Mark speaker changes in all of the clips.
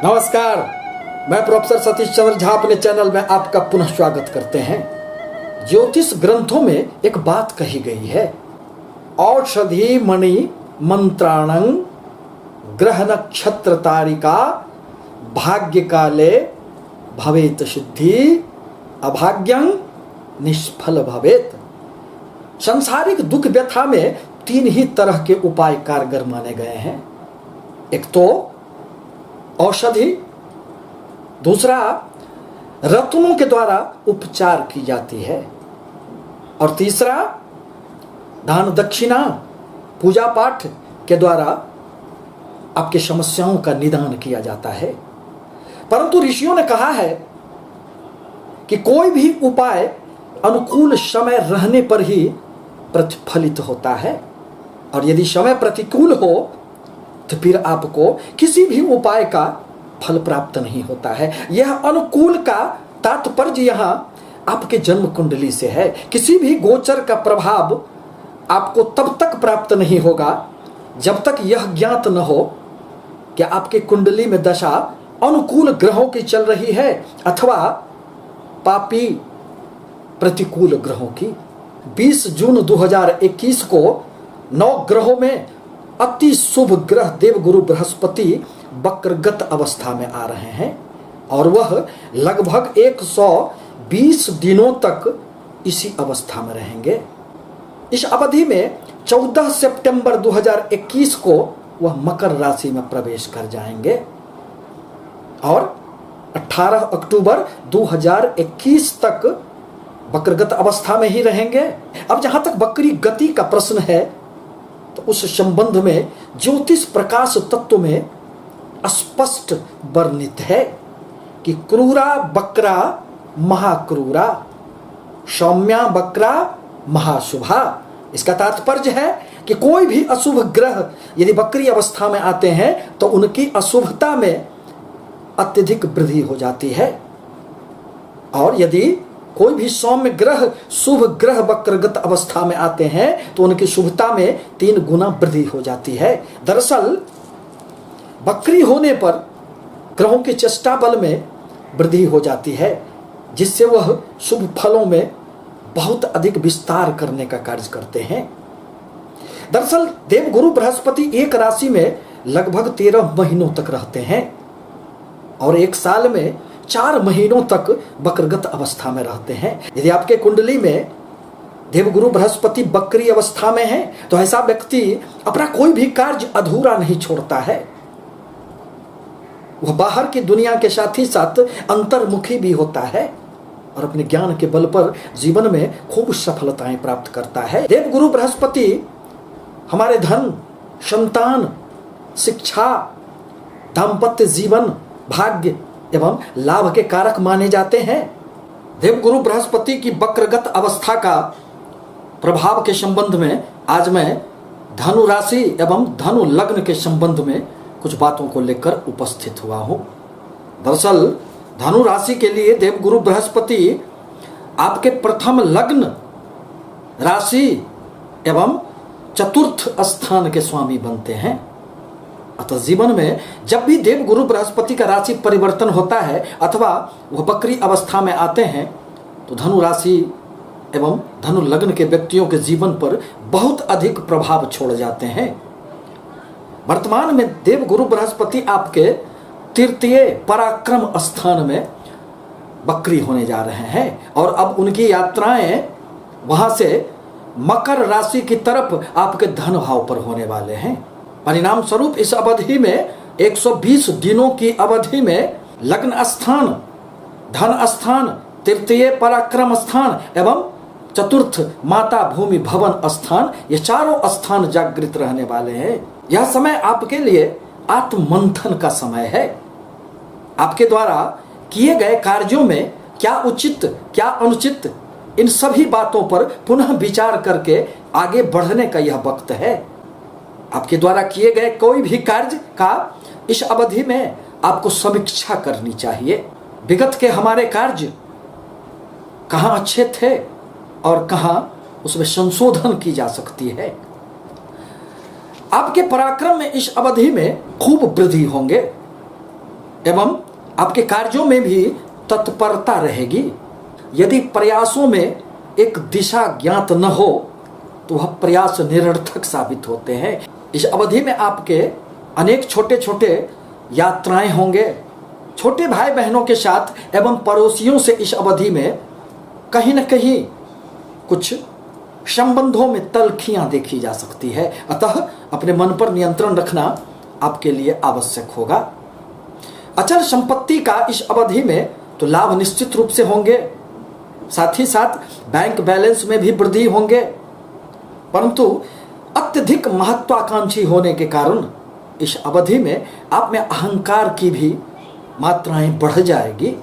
Speaker 1: नमस्कार, मैं प्रोफेसर सतीश चंद्र झा अपने चैनल में आपका पुनः स्वागत करते हैं। ज्योतिष ग्रंथों में एक बात कही गई है, औषधि मणि मंत्राणं ग्रह नक्षत्र तारिका भाग्य काले भवेत सिद्धि अभाग्यं निष्फल भवेत। सांसारिक दुख व्यथा में तीन ही तरह के उपाय कारगर माने गए हैं। एक तो औषधि, दूसरा रत्नों के द्वारा उपचार की जाती है, और तीसरा दान दक्षिणा पूजा पाठ के द्वारा आपके समस्याओं का निदान किया जाता है। परंतु ऋषियों ने कहा है कि कोई भी उपाय अनुकूल समय रहने पर ही प्रतिफलित होता है, और यदि समय प्रतिकूल हो तो फिर आपको किसी भी उपाय का फल प्राप्त नहीं होता है। यह अनुकूल का तात्पर्य यहाँ आपके जन्म कुंडली से है। किसी भी गोचर का प्रभाव आपको तब तक प्राप्त नहीं होगा जब तक यह ज्ञात न हो कि आपके कुंडली में दशा अनुकूल ग्रहों की चल रही है अथवा पापी प्रतिकूल ग्रहों की। 20 जून 2021 को 9 ग्रहों में अति शुभ ग्रह देवगुरु बृहस्पति वक्रगत अवस्था में आ रहे हैं, और वह लगभग 120 दिनों तक इसी अवस्था में रहेंगे। इस अवधि में 14 सितंबर 2021 को वह मकर राशि में प्रवेश कर जाएंगे और 18 अक्टूबर 2021 तक वक्रगत अवस्था में ही रहेंगे। अब जहां तक वक्री गति का प्रश्न है तो उस संबंध में ज्योतिष प्रकाश तत्व में स्पष्ट वर्णित है कि क्रूरा वक्रा महाक्रूरा सौम्या वक्रा महाशुभा। इसका तात्पर्य है कि कोई भी अशुभ ग्रह यदि वक्री अवस्था में आते हैं तो उनकी अशुभता में अत्यधिक वृद्धि हो जाती है, और यदि कोई भी सौम्य ग्रह शुभ ग्रह वक्रगत अवस्था में आते हैं तो उनकी शुभता में 3 गुना वृद्धि हो जाती है। दरअसल वक्री होने पर ग्रहों के चेष्टा बल में वृद्धि हो जाती है, जिससे वह शुभ फलों में बहुत अधिक विस्तार करने का कार्य करते हैं। दरअसल देवगुरु बृहस्पति एक राशि में लगभग 13 महीनों तक रहते हैं और एक साल में 4 महीनों तक वक्रगत अवस्था में रहते हैं। यदि आपके कुंडली में देवगुरु बृहस्पति वक्री अवस्था में है तो ऐसा व्यक्ति अपना कोई भी कार्य अधूरा नहीं छोड़ता है। वह बाहर की दुनिया के साथ ही साथ अंतर्मुखी भी होता है और अपने ज्ञान के बल पर जीवन में खूब सफलताएं प्राप्त करता है। देवगुरु बृहस्पति हमारे धन, संतान, शिक्षा, दाम्पत्य जीवन, भाग्य एवं लाभ के कारक माने जाते हैं। देवगुरु बृहस्पति की वक्रगत अवस्था का प्रभाव के संबंध में आज मैं धनु राशि एवं धनु लग्न के संबंध में कुछ बातों को लेकर उपस्थित हुआ हूं। दरअसल धनु राशि के लिए देवगुरु बृहस्पति आपके प्रथम लग्न, राशि एवं चतुर्थ स्थान के स्वामी बनते हैं। अतः जीवन में जब भी देवगुरु बृहस्पति का राशि परिवर्तन होता है अथवा वह वक्री अवस्था में आते हैं तो धनु राशि एवं धनु लग्न के व्यक्तियों के जीवन पर बहुत अधिक प्रभाव छोड़ जाते हैं। वर्तमान में देवगुरु बृहस्पति आपके तृतीय पराक्रम स्थान में वक्री होने जा रहे हैं, और अब उनकी यात्राएं वहां से मकर राशि की तरफ आपके धन भाव पर होने वाले हैं। परिणाम स्वरूप इस अवधि में 120 दिनों की अवधि में लग्न स्थान, धन स्थान, तृतीय पराक्रम स्थान एवं चतुर्थ माता भूमि भवन स्थान, ये चारों स्थान जागृत रहने वाले हैं। यह समय आपके लिए आत्ममंथन का समय है। आपके द्वारा किए गए कार्यों में क्या उचित क्या अनुचित, इन सभी बातों पर पुनः विचार करके आगे बढ़ने का यह वक्त है। आपके द्वारा किए गए कोई भी कार्य का इस अवधि में आपको समीक्षा करनी चाहिए। विगत के हमारे कार्य कहाँ अच्छे थे और कहाँ उसमें संशोधन की जा सकती है। आपके पराक्रम में इस अवधि में खूब वृद्धि होंगे। एवं आपके कार्यों में भी तत्परता रहेगी। यदि प्रयासों में एक दिशा ज्ञात न हो तो वह प्रयास निरर्थक साबित होते हैं। इस अवधि में आपके अनेक छोटे छोटे यात्राएं होंगे। छोटे भाई बहनों के साथ एवं पड़ोसियों से इस अवधि में कहीं न कहीं कुछ संबंधों में तल्खियां देखी जा सकती है। अतः अपने मन पर नियंत्रण रखना आपके लिए आवश्यक होगा। अचल संपत्ति का इस अवधि में तो लाभ निश्चित रूप से होंगे, साथ ही साथ बैंक बैलेंस में भी वृद्धि होंगे, परंतु अत्यधिक महत्वाकांक्षी होने के कारण इस अवधि में आप में अहंकार की भी मात्राएं बढ़ जाएगी,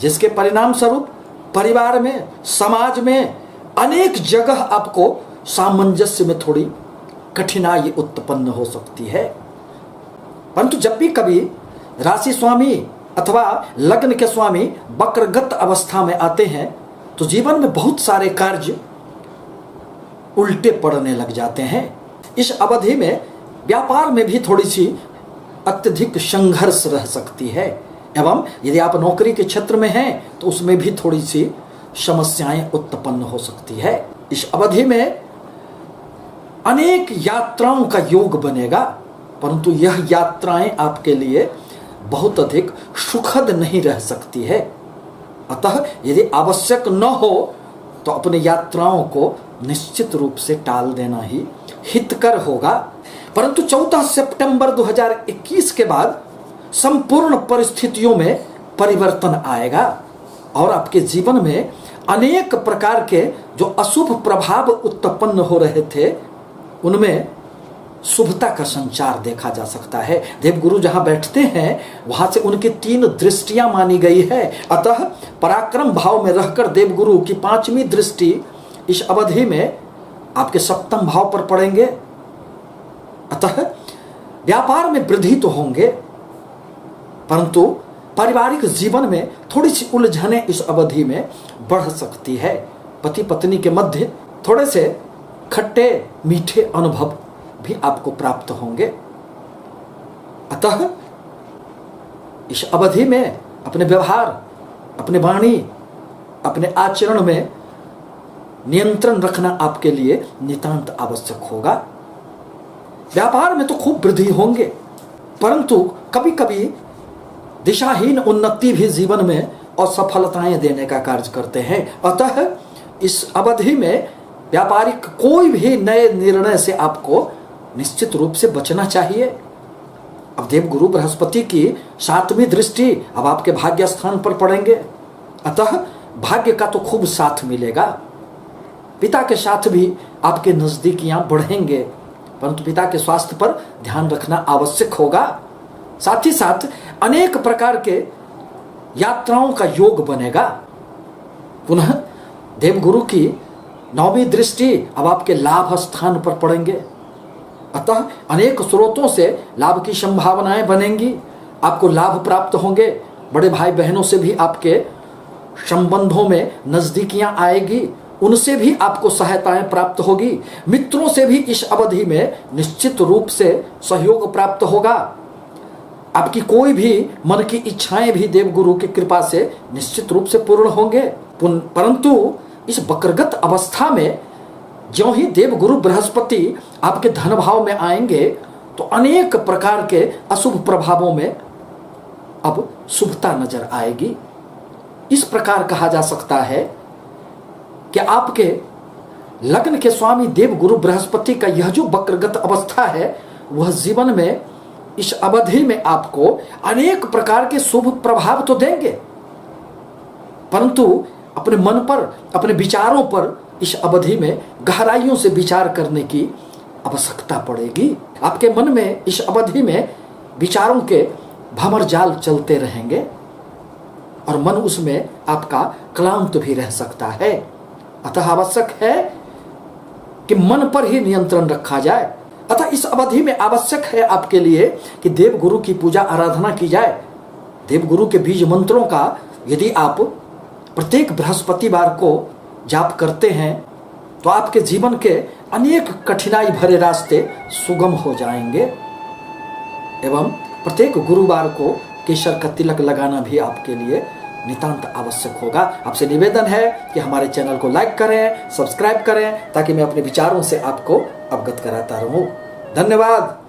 Speaker 1: जिसके परिणाम स्वरूप परिवार में, समाज में अनेक जगह आपको सामंजस्य में थोड़ी कठिनाई उत्पन्न हो सकती है। परंतु जब भी कभी राशि स्वामी अथवा लग्न के स्वामी वक्रगत अवस्था में आते हैं तो जीवन में बहुत सारे कार्य उल्टे पड़ने लग जाते हैं। इस अवधि में व्यापार में भी थोड़ी सी अत्यधिक संघर्ष रह सकती है, एवं यदि आप नौकरी के क्षेत्र में हैं तो उसमें भी थोड़ी सी समस्याएं उत्पन्न हो सकती है। इस अवधि में अनेक यात्राओं का योग बनेगा, परंतु यह यात्राएं आपके लिए बहुत अधिक सुखद नहीं रह सकती है। अतः यदि आवश्यक न हो तो अपने यात्राओं को निश्चित रूप से टाल देना ही हितकर होगा। परंतु 14 सितंबर 2021 के बाद संपूर्ण परिस्थितियों में परिवर्तन आएगा और आपके जीवन में अनेक प्रकार के जो अशुभ प्रभाव उत्पन्न हो रहे थे उनमें शुभता का संचार देखा जा सकता है। देवगुरु जहां बैठते हैं वहां से उनकी 3 दृष्टियां मानी गई है। अतः पराक्रम भाव में रहकर देवगुरु की 5वीं दृष्टि इस अवधि में आपके 7वें भाव पर पड़ेंगे। अतः व्यापार में वृद्धि तो होंगे, परंतु पारिवारिक जीवन में थोड़ी सी उलझने इस अवधि में बढ़ सकती है। पति पत्नी के मध्य थोड़े से खट्टे मीठे अनुभव भी आपको प्राप्त होंगे। अतः इस अवधि में अपने व्यवहार, अपने वाणी, अपने आचरण में नियंत्रण रखना आपके लिए नितांत आवश्यक होगा। व्यापार में तो खूब वृद्धि होंगे, परंतु कभी कभी दिशाहीन उन्नति भी जीवन में असफलताएं देने का कार्य करते हैं। अतः इस अवधि में व्यापारिक कोई भी नए निर्णय से आपको निश्चित रूप से बचना चाहिए। अब देवगुरु बृहस्पति की 7वीं दृष्टि अब आपके भाग्य स्थान पर पड़ेंगे, अतः भाग्य का तो खूब साथ मिलेगा। पिता के साथ भी आपके नजदीकियां बढ़ेंगे, परंतु पिता के स्वास्थ्य पर ध्यान रखना आवश्यक होगा। साथ ही साथ अनेक प्रकार के यात्राओं का योग बनेगा। पुनः देवगुरु की 9वीं दृष्टि अब आपके लाभ स्थान पर पड़ेंगे, अतः अनेक स्रोतों से लाभ की संभावनाएं बनेंगी। आपको लाभ प्राप्त होंगे, बड़े भाई बहनों से भी आपके संबंधों में नजदीकियां आएगी, उनसे भी आपको सहायताएं प्राप्त होगी। मित्रों से भी इस अवधि में निश्चित रूप से सहयोग प्राप्त होगा। आपकी कोई भी मन की इच्छाएं भी देवगुरु की कृपा से निश्चित रूप से पूर्ण होंगे। परंतु इस वक्रगत अवस्था में ज्यों ही देवगुरु बृहस्पति आपके धन भाव में आएंगे तो अनेक प्रकार के अशुभ प्रभावों में अब शुभता नजर आएगी। इस प्रकार कहा जा सकता है कि आपके लग्न के स्वामी देवगुरु बृहस्पति का यह जो वक्रगत अवस्था है वह जीवन में इस अवधि में आपको अनेक प्रकार के शुभ प्रभाव तो देंगे, परंतु अपने मन पर, अपने विचारों पर इस अवधि में गहराइयों से विचार करने की आवश्यकता पड़ेगी। आपके मन में इस अवधि में विचारों के भंवर जाल चलते रहेंगे और मन उसमें आपका क्लांत भी रह सकता है। अतः आवश्यक है कि मन पर ही नियंत्रण रखा जाए। अतः इस अवधि में आवश्यक है आपके लिए कि देवगुरु की पूजा आराधना की जाए। देवगुरु के बीज मंत्रों का यदि आप प्रत्येक बृहस्पतिवार को जाप करते हैं तो आपके जीवन के अनेक कठिनाई भरे रास्ते सुगम हो जाएंगे। एवं प्रत्येक गुरुवार को केसर का तिलक लगाना भी आपके लिए नितांत आवश्यक होगा। आपसे निवेदन है कि हमारे चैनल को लाइक करें, सब्सक्राइब करें, ताकि मैं अपने विचारों से आपको अवगत कराता रहूं। धन्यवाद।